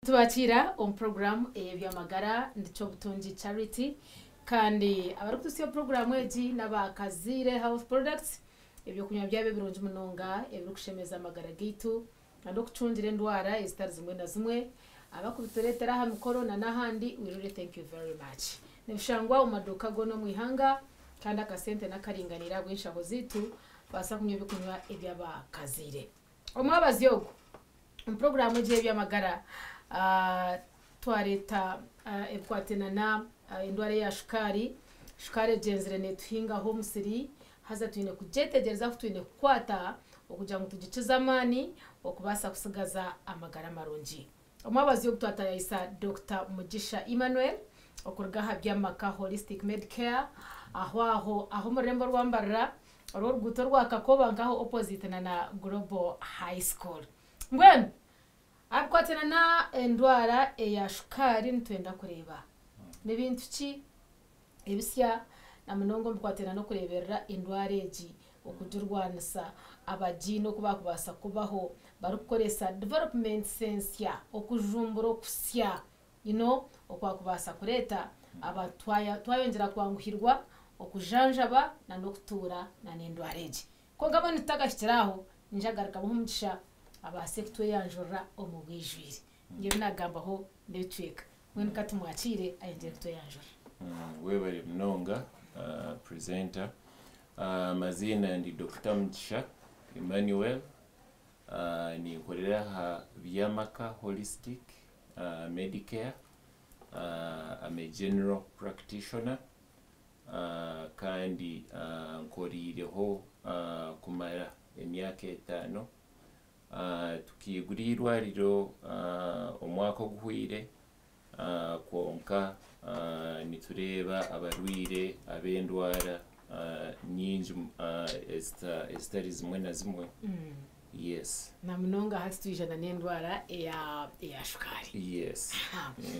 Tubakira program ebyamagara ndicho butunji charity kandi abarukutusiyo program eji nabakazire health products ebyo kunywa byabe birungi munonga ebirukushemeza amagara gitu ando kucungire ndwara ezitari zimwe na zimwe abakuturetera ha mikoro na nahandi we really thank you very much nibishangwa umaduka gono mwihanga kandi akasente nakaringanira bw'inshaho zitu basa kunywa bikunywa ebyabakazire omwabazi yogo program eji ebyamagara twareta ekwatena na indwara ya shukari genzere netuhinga homusiri haza tuine kujetegereza kutuine kukwata okugira ngo tugikiza amani okubasa kusigaza amagara marungi omwabazi yo kutwata isa Dr. Mugisha Emmanuel okurga habyamaka holistic medcare aho murembo rwambarira ruguto rwakakoba ngaho opposite na Global High School ngwene akwatena na endwara ya shukari ntwenda kureba n'ibintu ki ebisya na munongo mkwatena no kureberera endwara eji okujurwanisa abajino kubakubasa kubaho barukoresa development sense ya okujumbura okusya okwakubasa kureta abatwaya twayongera kwanguhirwa okujanjaba na nokutura na n'endwara eji ko ngabo nitagashiraho njagaruka muhumugisha abasekitwe yanjora omubwijwiri ngiye nagambaho ndetweka when kati mwachire ayenjekitwe yanjora webale mnonga presenter mazina ndi Dr. Mugisha Emmanuel ni kolera ha byamaka holistic medicare I'm a general practitioner kandi nkorireho kumara emyaka 5 tukigurirwa riro omwaka oguhwire konka nitureba abarwire abendwara nyingi ezitari zimwe na zimwe yes na munonga hati tujana n'endwara ya shukari yes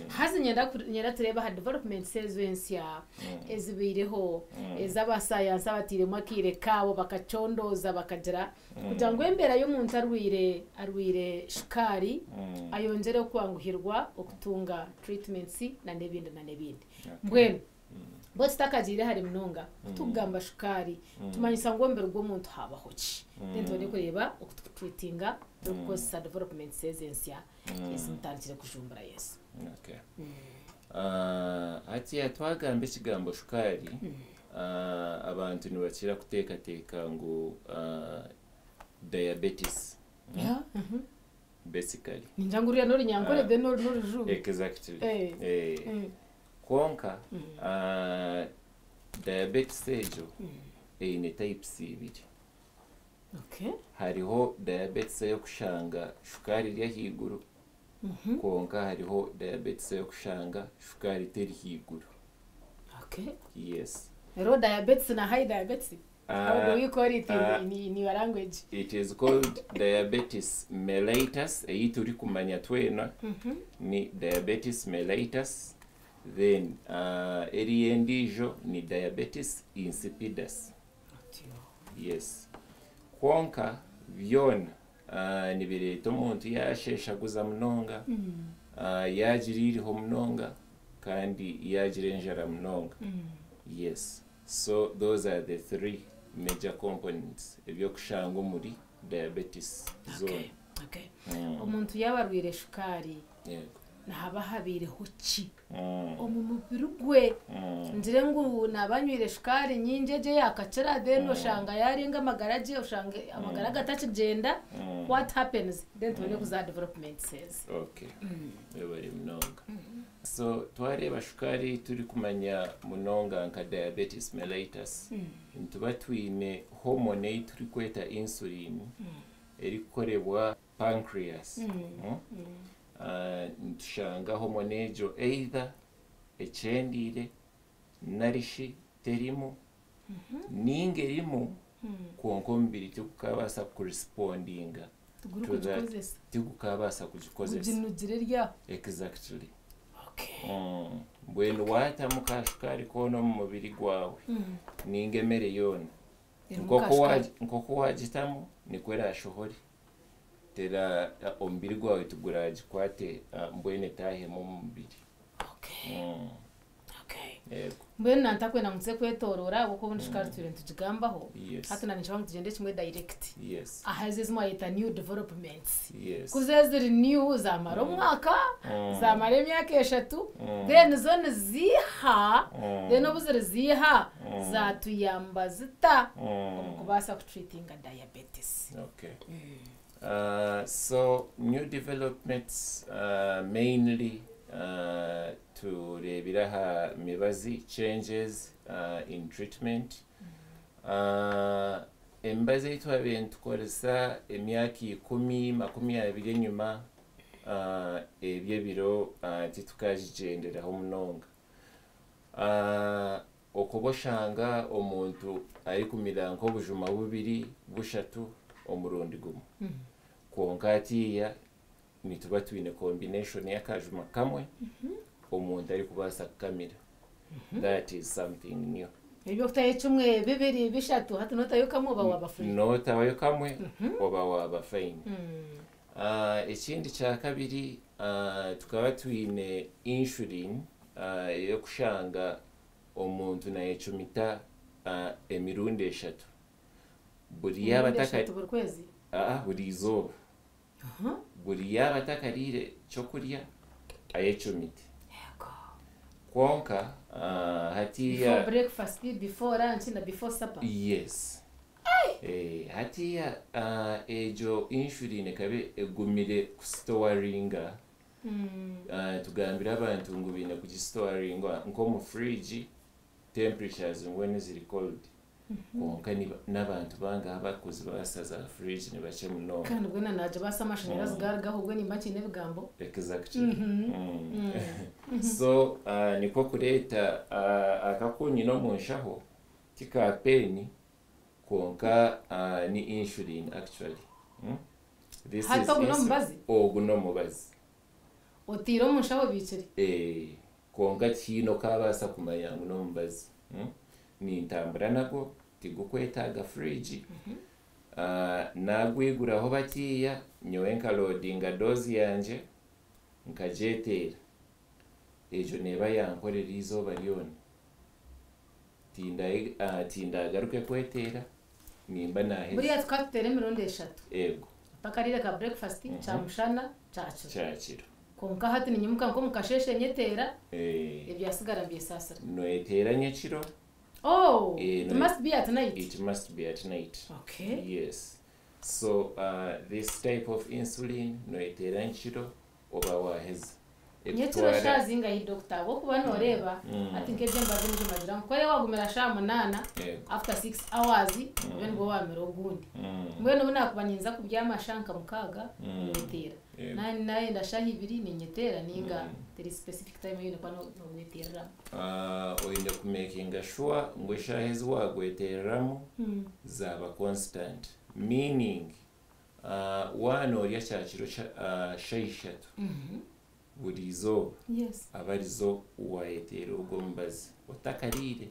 hazi nyenda tureba ha development sense ya ezibireho ez'abasayansi abatiremo akire kabo bakacondoza bakagira kugira ngo embera yo muntu arwire shukari ayongere kwanguhirwa okutunga treatments na nebindi mbwene bose takagire hari munonga tugamba shukari tumanyisa ngo mbere ubwo muntu habaho ki ndende kureba okutreatinga because development sense ya mutantire kujumbura yes okay ati twagambe kigambo shukari abantu nibakira kuteka ngo diabetes basically ninjanguriya no rinyangore de no ruju exactly konka diabetes ejo ine types ibiri okay hariho diabetes yo kushanga shukari iri higuru konka hariho diabetes yo kushanga shukari teri higuru okay yes ero diabetes na high diabetes how do you call it in your language? It is called diabetes mellitus eyituri kumanya twena ni diabetes mellitus then eriendijo ni diabetes insipidus yes konka byona nibireto muntu yasheshaguza munonga yagiririho munonga kandi yagirenjara munonga yes so those are the three major components ebyo kushanga muri diabetes zone okay umuntu yabarwire shukari yego nahaba habireho ki omumubiri gwe ndire ngo nabanywire shukari nyinjeje yakacira then oshanga yarenga amagaraje oshanga amagara gatachigenda what happens then tubone kuza development says okay bari mnonga so twareba shukari turi kumanya munonga nka diabetes mellitus ntuba twine hormone turi kweta insulin eri kukorebwa pancreas ntushanga hormone ejo either echendire narishi terimo ningerimu konko mbiri tukabasa correspondinga tukabasa kugikozesa ujinugire rya exactly okay bwenu wata mukashukari kono mu mubiri gwawe ningemere yona nkoko wagitamo nikwera shohori tera omubiri gwawe tugura gikwate mbwene tahemu mu mubiri. Yego. Mbwene nantakwenda ngutse kwetorora kuko ubundi shikari turi tujigambaho. Hata nanishaba ngutugende kimwe direct. Yes. Ahazeze mu ayita new developments. Yes. Kuzeze new zamara umwaka, zamara emyaka 3, then zone ziha, then obuzere ziha zatuyamba zita okubasa kutreatinga diabetes. Okay. So new developments mainly to rebiraha mibazi changes in treatment. Embazi itwabe ntukoresa emyaka 10-20 enyuma ebye biro titukajigenderaho munonga. Okuboshanga omuntu ari kumira nk'obujuma bubiri bushatu omurundi gumu. Konka atiya nituba twine combination y'akajuma kamwe omuntu ari kubasa kukamira. That is something new. Ebyo kutaye kimwe bibiri bishatu hati notayo kamwe oba waba free. Notayo kamwe oba waba fine. Ekindi kya kabiri tukaba twine insulin yo kushanga omuntu naye chumita emirundi 3. Buri yabataka buri izoba. Buri yabatakarire cyo kurya ayechumite. Konka hatiya before breakfast, before lunch and before supper. Yes. Hatiya ejo insulin kabe egumire ku storinga. Tugambira abantu ngo bine ku storinga nko mu fridge temperatures when ziri cold. Konka n'abantu banga abakozi basaza fridge ne bache muno. Kandi ubwo naje basa amashanyarazi garagaho ubwo nimba kine bigambo. Exactly. So niko kureta akakunyi no munshaho tikapeni konka ni insulin actually. This Hato is guno mubazi. Guno mubazi. Otiro munshaho biciri. Konka kino kabasa kumanya guno mubazi. Ni ntambura nako tigukwetaga fridge. Nagwiguraho batiya nyowe nkalodinga dozi yanje nkajetera. Ejo neba yankorera izoba lyona. Tinda garuke kwetera nimba nahe. Buriya tukatere mirundi 3. Ego. Pakarire ka breakfast cha mushana chachiro. Konka hati ni nyimuka nko mukasheshe nyetera. Ebyasigara mbye sasa. No etera nyechiro. It must be at night. It must be at night. Okay. Yes. So this type of insulin no etera nyechiro oba waheza. Nyechiro shazinga hi doctor wo kuba noreba ati nkeje mbaze mu magira ko wagumira sha 8 after 6 hours ben go wamera ogundi mbwene ubona kubanyinza kubyama shanka mukaga nyetera naye ndashaha 2 ni nyetera ninga there is specific time yine kwa no gwetera oyinde ku making sure ngo shahezi wagweteramo zaba constant meaning wano ya cyakiro shayishatu burizo abarizo uwayetera ubwo mbazi utakarire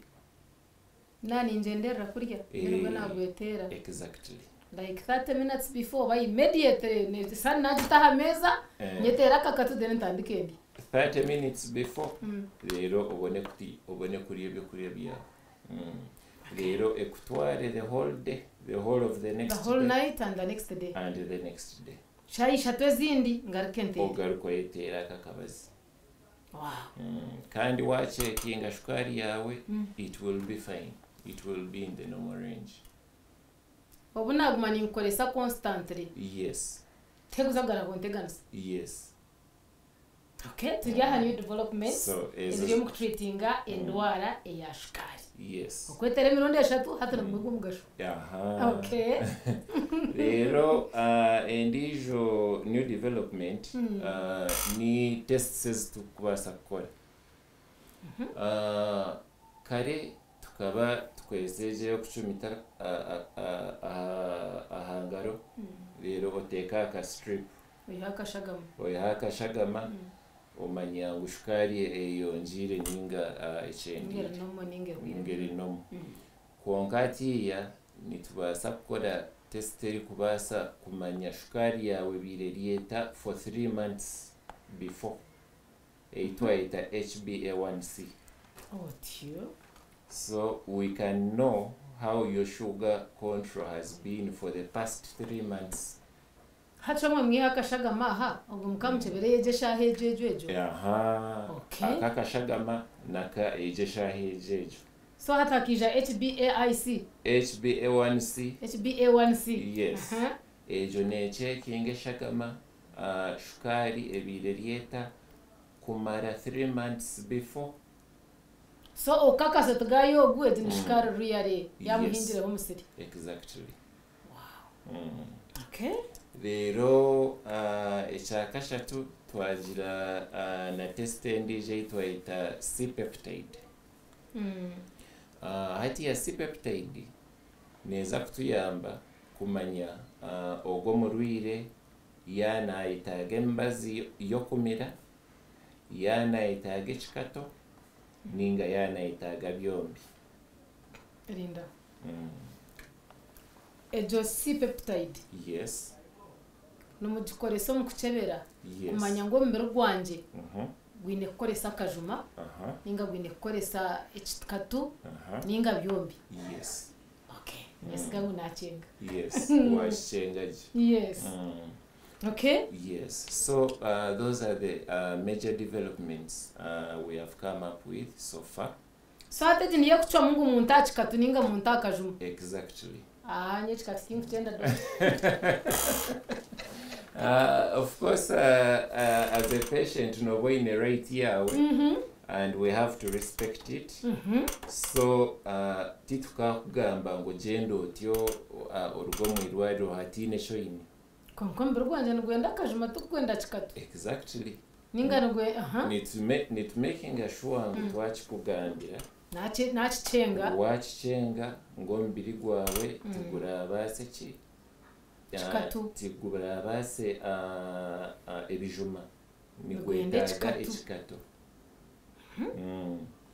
nani ngendera kurya nirwo nagwetera exactly like 30 minutes before by immediately ne sana najitaha meza nyetera kakatu dene ntandikendi 30 minutes before rero ubone kuri ibyo kuri bya rero ekutware the whole day, the whole of the next day, the whole night and the next day shayi shatwe zindi ngarukente ogaruko yetera kakabazi. Wow. Kandi wachekinga shukari yawe it will be fine, it will be in the normal range. Obunaguma ninkoresa constantly. Yes. Teguzagara konteganisa. Yes. Okay, tujya new development. So eziriyo mu treatinga endwara eya shukari. Yes. Okwetere mirundi 3 hata namugo mugasho. Aha. Okay. Lero endijo new development ni tests tukubasa gukora. Kare tukaba tukwezeje kucumita ahangaro rero oteka ka strip oyaka shagama omanya ushukari eyo njire ninga icyendi ngeri nomo konkati ya nitubasa gukora test eri kubasa kumanya shukari yawe birerieta for 3 months before eitwaita HbA1c. So we can know how your sugar control has been for the past 3 months. Hachamwe mwihakashagama aha ubwo mukamucebere yejesha hejejejo. Okay. Akakashagama naka ejesha hejejo. So hatakija HbA1c. HbA1c. Yes. Ejo nechecking shagama shukari ebirerieta kumara 3 months before. So okakasa tugayo good ni shukari riyare yamuhindire ho musiri. Exactly. Wow. Okay. Rero ekyakashatu twagira na test endije itwaita C-peptide. Hati ya C-peptide neza kutuyamba kumanya ogwo murwire yana itaga embazi yokumira, yana itaga ekikato ninga yana itaga byombi. Linda. Ejo C-peptide. Yes. Numugikoreso mukucebera kumanya ngo mbere rwanje gwine kukoresa akajuma ninga gwine kukoresa ekikatu ninga byombi. Yes. Okay. Yes gangu nacenga. Yes. Washengaje. Yes. Okay. Yes. So those are the major developments we have come up with so far. So ate niye kuchwa mungu muntu akikatu ninga muntu akajuma. Exactly. Nye chikatu kimutenda do. Of course, as a patient, no way in a right here, and we have to respect it. So, tituka kugamba ngo jendo tyo urugomo irwaro hatine shoyini. Konkombe rwanje ngwenda kajuma tukwenda chikatu. Exactly. Ninga ngwe Need making sure ngo twachikugambira. Nachichenga. Wachichenga ngo mbiri gwawe tugura baseki. Chikatu. Tigubara base ebijuma nigwetaga ekikato.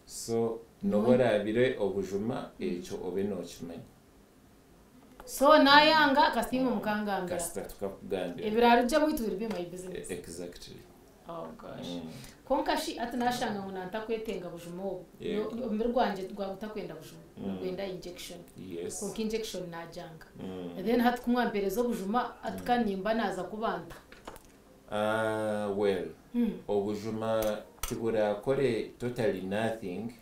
So nobora bire obujuma echo obe no kimanya. So nayanga kasimo mukangambira. Kasita tukakugambira. Ebiraro je mwitu will be my business. Exactly. Oh gosh. Konkashi atanashanga ngo ntakwetenga bujuma obo. Mbere rwanje rwagutakwenda bujuma. Gwenda injection. Yes. Konka injection najanga. And then hat kumwamperezo bujuma atkanimba naza kubanta. Well. Obujuma tibura kore totally nothing.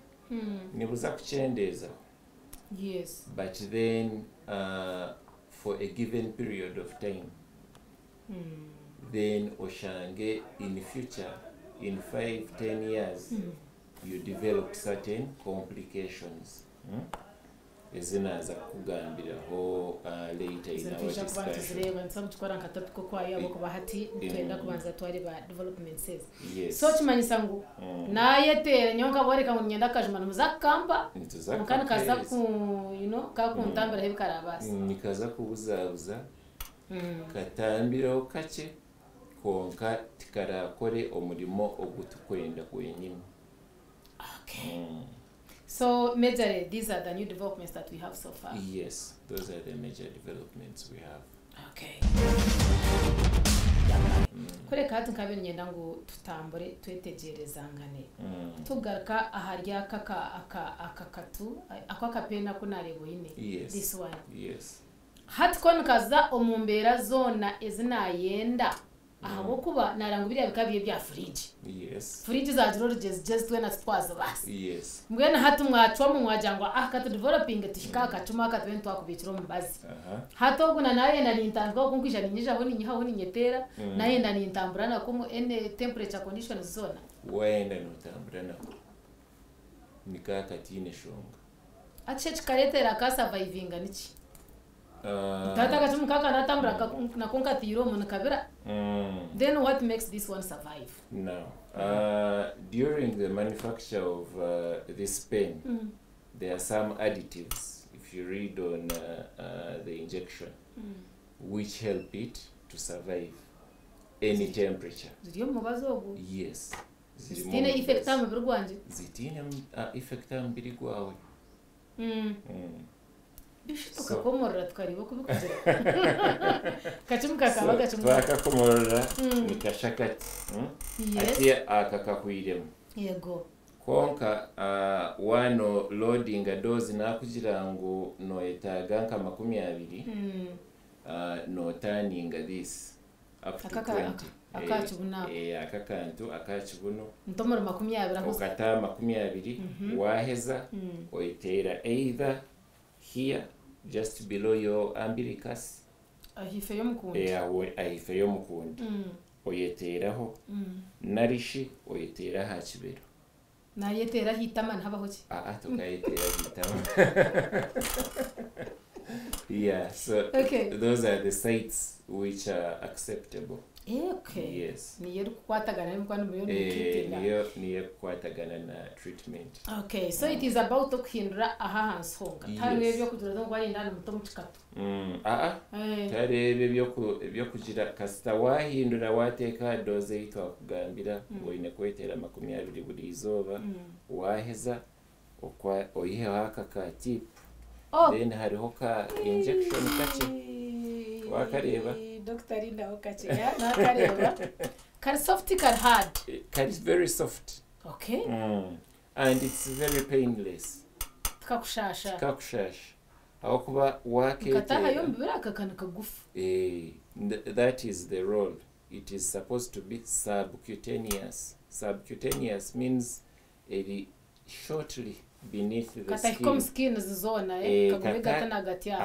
Nibuza kuchendeza. Yes. But then for a given period of time. Then oshange in future, in 5-10 years, you develop certain complications. Ezinaza kugambira ho later in our discussion. Yes. So chimanyisangu nayetere nyonka boreka ngo nyenda kajumana muzakamba mukana kaza ku kakuntambira hebikarabasi nikaza kubuzabuza katambiro kache konka tikarakore omurimo ogutukwenda kwenyine. Okay. So majorly these are the new developments that we have so far. Yes, those are the major developments we have. Okay. Kore kati nkabe nyenda ngo tutambure twetegerezangane. Tugaruka aharya akakatu akakapena kunarebo ine. Yes. This one. Yes. Hatkon kaza omumbera zona ezina yenda. Aho kuba narangubira bikabiye bya fridge. Yes. Fridge za jiro just when atwaza basi. Yes. Mbwena hatu mwachwa mu mwajangwa katu developing tishikaka chuma katwentu akubitiro mubazi. Hato guna naye na nintandwa kunkisha ninyija ho ninyiha ho ninyetera naye nda nintamburana ko ene temperature conditions zona. Wenda notamburana. Nikaka tine shonga. Ache chikaretera ka surviving niki. Tata kachum kaka natambura na konka tiro mun kabira. Then what makes this one survive? Now, during the manufacture of this pen, there are some additives, if you read on the injection, which help it to survive any temperature. Yes. Zitine effecta mu birwanje. Zitine effecta mu birigwawe. tukakomorora tukaribo kubikugira kacimu kakaba gacimu twakakomorora nikashakati ati akakakwiremu yego konka wano loading a dose nakugira ngo noyetaga nka 20 no turning this up to 20 akakantu akakibuno ntomoro 20 aho ukata 20 waheza oyitera either here just below your umbilicus ahife yomukundi ahife yomukundi oyeteraho narishi oyetera ha kibero nayetera hitama ntabaho ki tukayetera hitama yeah, so those are the sites which are acceptable. Okay. Yes. Niyo kukwatagana n'umwana mu niyo kukwatagana na treatment. Okay, so it is about okuhindura aha hansonga. Tare byo kugira ngo bari ndana muto mucikato. Tare byo kugira kasita wahindura wateka doze yitwa kugambira ngo ine kwetera 20 buri izoba waheza okwa oyihe haka ka tip. Then hariho ka injection kache wakareba Dr. Linda okache ya nakareba kari soft kari hard kari very soft okay and it's very painless kakushasha aho kuba wakete kataha yombi biraka kana kagufu that is the role. It is supposed to be subcutaneous means shortly beneath the skin zizona kagumega tana gatia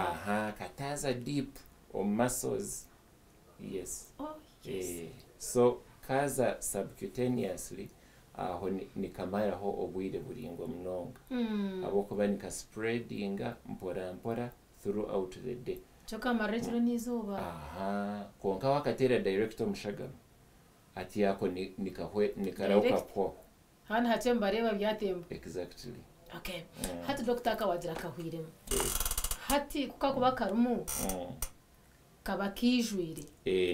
kataza deep on muscles. Yes. Yes. So kaza subcutaneously aho nikamaraho obwire buringo mnonga abo kuba nika spreading mpora throughout the day choka maretro nizuba konka wakatera direct omushagama ati yako nikarauka po hana hachemba reba byatemba exactly. Okay. Hati doctor akawagira kahwiremo hati kukakuba karumu kabakijwire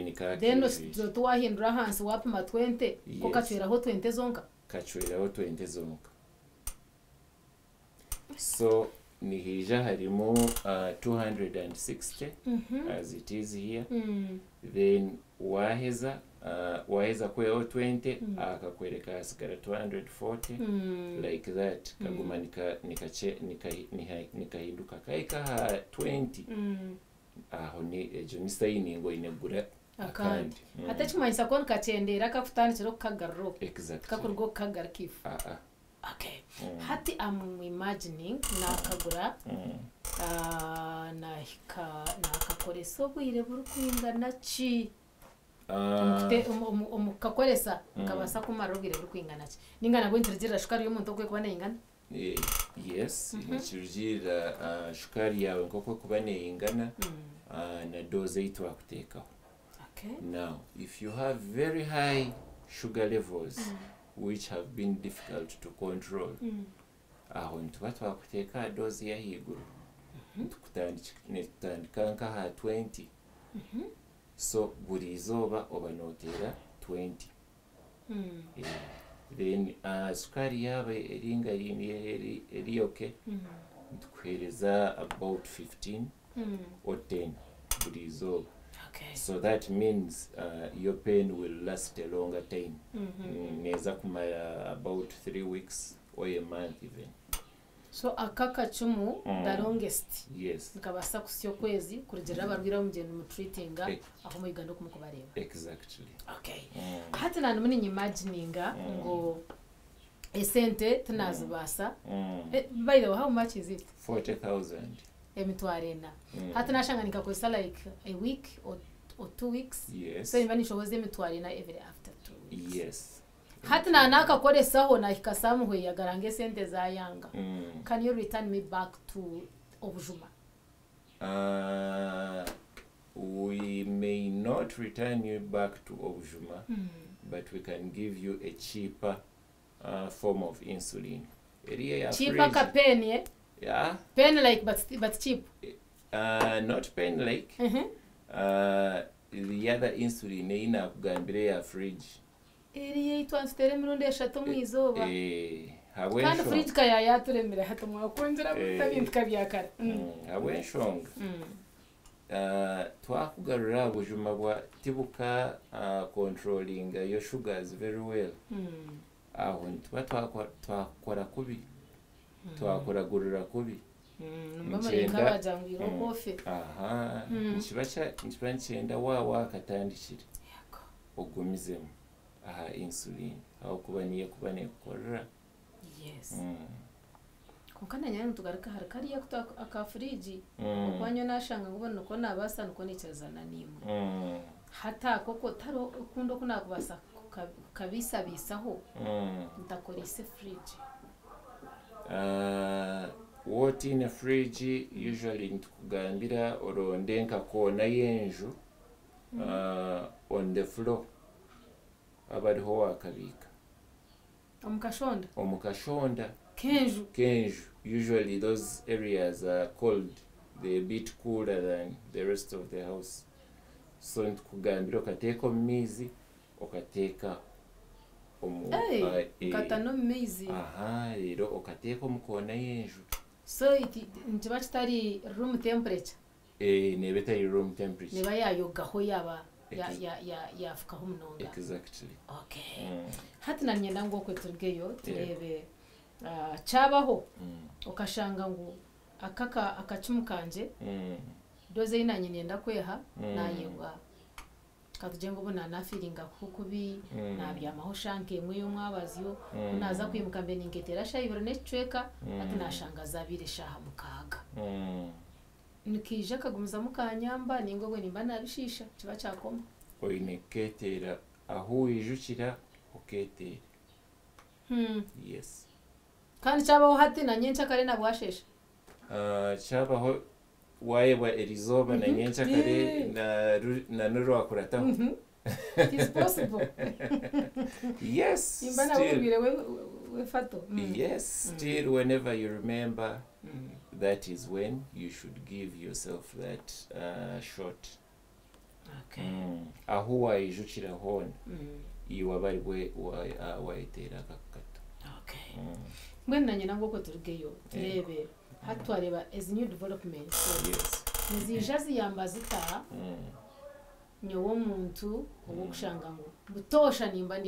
nikaka then to wahindura hansi wapima 20 ko kacweraho 20 zonka kacweraho 20 zonka so nihija harimo 260 as it is here then waheza kweo 20 akakwereka asigara 240 like that kaguma nikahinduka kaika ha 20 aho ni ejo ni sayiningo inegura akandi hata chimanyisa kon kachendera kafutanira kukagarro exactly kakurgo kagarkifu okay hati am imagining nakagura nakakoreso bwire burukwingana chi kakoresa kabasa kumara bwire burukwingana chi ningana gwentirgira shukari y'umuntu kwe kubana ingana yes nchirgira shukari yawe nkoko kubana ingana na doze yitwa kutekaho. Okay. Now if you have very high sugar levels which have been difficult to control aho ntuba twakuteka doze ya higuru tukutandika nka ha 20 so buri izoba obanotera 20 then sukari yawe eringa eri okay tukwereza about 15 or 10 buri izoba. Okay. So that means your pain will last a longer time. Neza kumara about 3 weeks or a month even. So akaka chumu the longest. Yes. Nkabasa kusyo kwezi kurugera barwira mugendo mu treatinga aho muyigando kumukubareba. Exactly. Okay. Hati nanu muni imagininga ngo esente tunazibasa. By the way, how much is it? 40,000. Emitwarena. Hata nashanga nikakosa like a week or 2 weeks. Yes. So imani shoboze emitwarena every after 2 weeks. Yes. Hata na nakakoresaho na hikasamuhwe yagarange sente za yanga. Can you return me back to Obujuma? We may not return you back to Obujuma, but we can give you a cheaper form of insulin. Cheaper ka pen, yeah? Yeah. Pen like but cheap. Not pen like. The other insulin ina kugambire ya fridge. Eri yitwa nstere mirundi eshatu mu izoba. kandi fridge kaya yaturemera hata mwakonjera mutabintu kabyakara habwenshonga twakugarura bujuma bwa tibuka controlling your sugars very well aho twakora kubi twakoragurira kubi nkiba nkyenda wakatandikire ogumizemu aha insulin aho kuba niyo kuba nekukorera konkana nyanya tugaruka hari kariya aka fridge okwanyo nashanga ngubona uko nabasa nuko nikirazana nimwe hata koko taro ukundo kunakubasa kabisa bisaho ntakora ise fridge what in a fridge usually ntukugambira oronde nka kona yenju on the floor abariho wakabika omukashonda kenju usually those areas are cold, they're a bit cooler than the rest of the house, so ntukugambira okateeka omu miizi okateeka katano mizi rero okateeka omu koona y'enju so nkiba kitari room temperature neba etari room temperature neba yayogaho yaba yafukaho munonga exactly hati nanyenda ngo kweturgeyo turebe cyabaho ukashanga ngo akacumu kanje doze inanye nenda kweha nayengwa katuje ngo bona nafiringa kukubi nabyamaho shanke mwe yo mwabaziyo naza kwimuka mbe ningetera shayibura necweka ati nashanga zabire shaha mukaga nikije kagumiza mukanyamba ningo gwe nimba nabishisha kiba cyakoma oine ketera aho wijukira uketera yes kandi cyabaho hati na nyencha kare nabwashesha cyabaho wayewa erizoba na nyencha kare na nuru akurataho it is possible yes imba nabubire we fato yes still whenever you remember that is when you should give yourself that shot aho wayijukira hona iwa bari bwe wayitera akakato mwena nyina ngo turgeyo turebe hatwareba as new development yes nizija ziyambaza itaha nyowo muntu ubu gushanga ngo gutosha nimba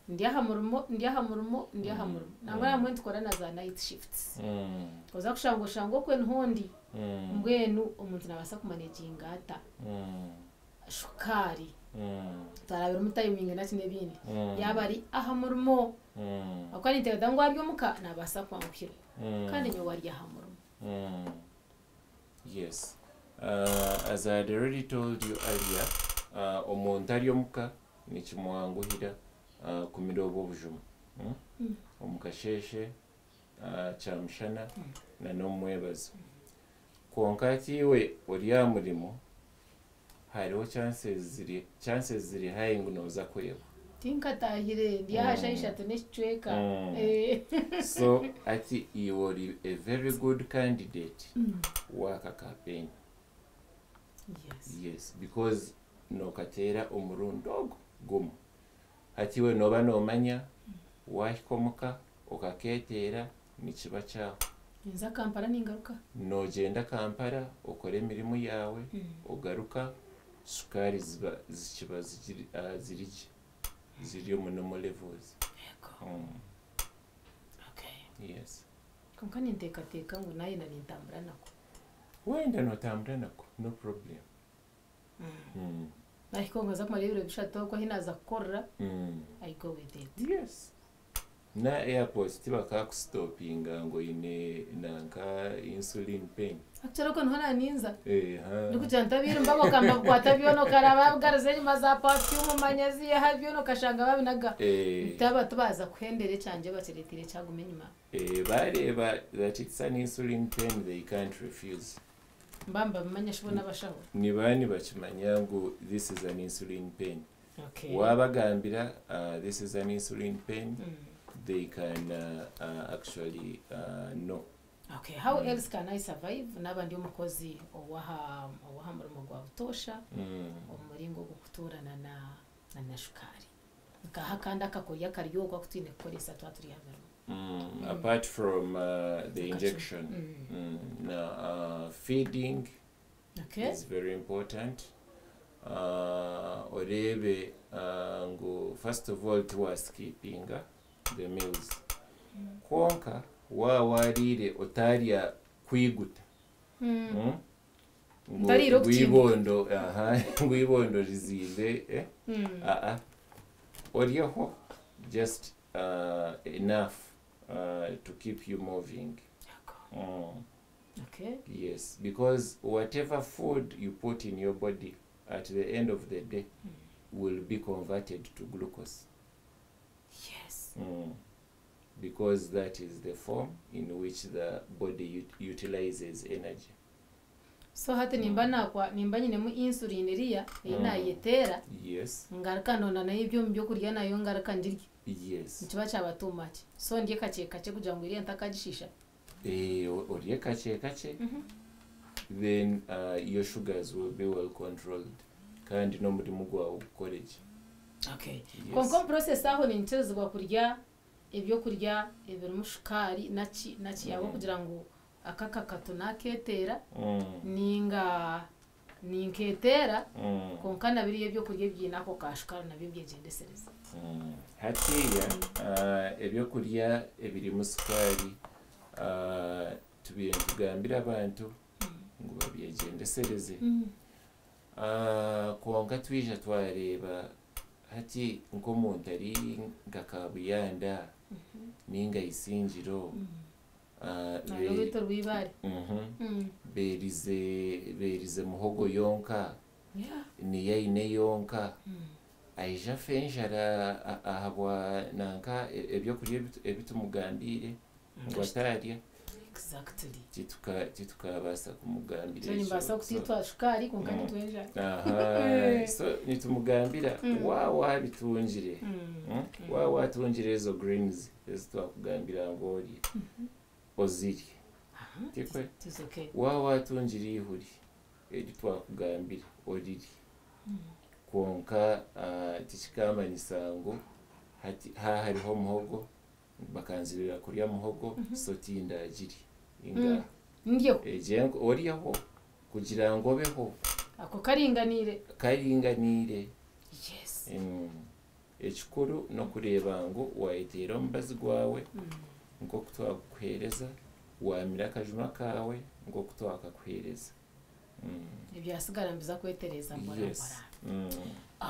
ndiyahamurumo nangwa namwe tukora na za night shifts koza kushango kwe nhondi mbwenu umuntu nabasa kumanaging ata shukari tarabira mutayiming na kine bindi yabari ahamurumo akwani tegada ngo aryo muka nabasa kwankira kandi nyo wari ahamurumo yes as I had already told you earlier omuntu aryo muka nikimwanguhira kumirobo bujuma omukasheshe chamshana na nomwebazo konkatiwe oriya murimo hariho chances ziri high ngunoza kweba tinkatahire ndiyahashaisha tunechweka so ati you are a very good candidate waka campaign yes because nokatera omurundogo gumu ati we noba nomanya wahikomuka okaketera nikiba cyaho nza Kampala ningaruka nogenda Kampala okore emirimu yawe ogaruka sukari zikiba ziri mu normal levels yes konkani ntekateka ngo naye nari ntambura nako wenda notambura nako no problem ariko ngaza kumaribiro bishato ko hinaza korra I go with it yes na airport tibaka kustopinga ngo ine nanka insulin pen actually ko ntona ninza ndikujanta biri mbabo kamba kwata byono karaba bwarazenye maza perfume manyazi ya byono kashanga babinaga taba tubaza kwendere cyanje bateretire cyagumenyuma bareba that it's an insulin pen they can't refuse mbamba bamanya shibona bashaho ni bani bakimanya ngo this is an insulin pen okay wabagambira this is an insulin pen they can actually know okay how else can I survive nabandi umukozi owaha murumo gwa utosha umuringo gukuturana na shukari ngaha kandi akakorya karyoga kutine kukoresa twaturi hamwe apart from the injection feeding is very important orebe ngo first of all to skipping the meals konka warire otaria kwiguta ngwibondo rizibe oryeho just enough to keep you moving. Okay. Yes, because whatever food you put in your body at the end of the day will be converted to glucose. Yes. Because that is the form in which the body utilizes energy. So hati nimba nyine mu insulin iriya inayetera. Yes. Ngaruka nona na ibyo mbyo kurya nayo ngaruka ndirye. Yes. Nikiba cyaba too much. So ndiye kace kugira ngo iriya ntakajishisha. Oriye kache then your sugars will be well controlled kandi no muri mugwa ukoreje. Okay. Konko process aho ni ntezwa kurya ibyo kurya ibintu mushukari naci yabo kugira ngo akaka katuna ketera ninketera konka nabiriye byo kurya byinako kashukari nabibyegendesereza. Hatiya ibyo kurya ebiri musukari tubire kugambira abantu ngo babyegendesereze konka twija twareba hati nko muntu ari ngakabuyanda ninga isingiro berize muhogo yonka niya ine yonka aija fenjara ahabwa nanka ebyo kurya ebitumugambire ngo atarya. Exactly. Titukabasa kumugambira. So nimbasa kutitwa shukari konkani twenja. So nitumugambira wabitungire. Watungire ezo greens ezitwakugambira ngori oziri. Tikwe. It's okay. Watungire ihuri editwakugambira oriri. Konka tikikamanisango hati hariho muhogo bakanzirira kurya muhogo sotinda agiri inga ndiyo ejengo oriyaho kugira ngo beho ako karinganire. Yes. Ekikuru no kureba ngo wayitera ombazi gwawe ngo kutwakuhereza wamira akajuma kawe ngo kutwakakuhereza ibyasigara mbiza kwetereza mbona.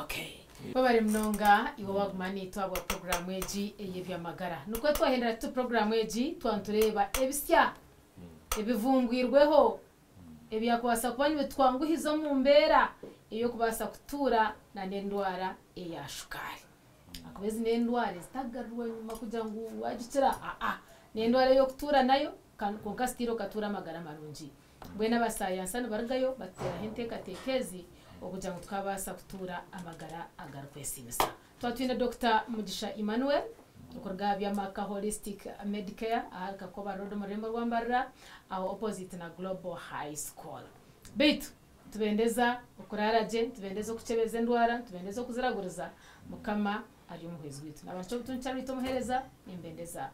Okay. Babari mnonga iwo wagumani twabwa program eji eyebyamagara nuko twahendera tu program eji twantureba ebisya ebivumbwirweho ebyakwasa kubanye bitwanguhizo mu mbera iyo kubasa kutura na ndwara eya shukari akubezi n'endwara zitagarwa nyuma kugira ngo wagikira n'endwara yo kutura nayo konka stiro katura magara marungi bwena basayansa baragayo batera henteka tekezi okugira ngo twabasa kutura amagara agarukwesimisa. Twatwine Dr. Mugisha Emmanuel ukorga byamaka holistic medicare ahaka ko barodo murembo rwambarira aho opposite na Global High School. Bitu tubendeza ukuraraje tubendeza kucebeza ndwara tubendeza kuziraguriza mukama ari umuhezi witu nabantu tuncarito muhereza imbendeza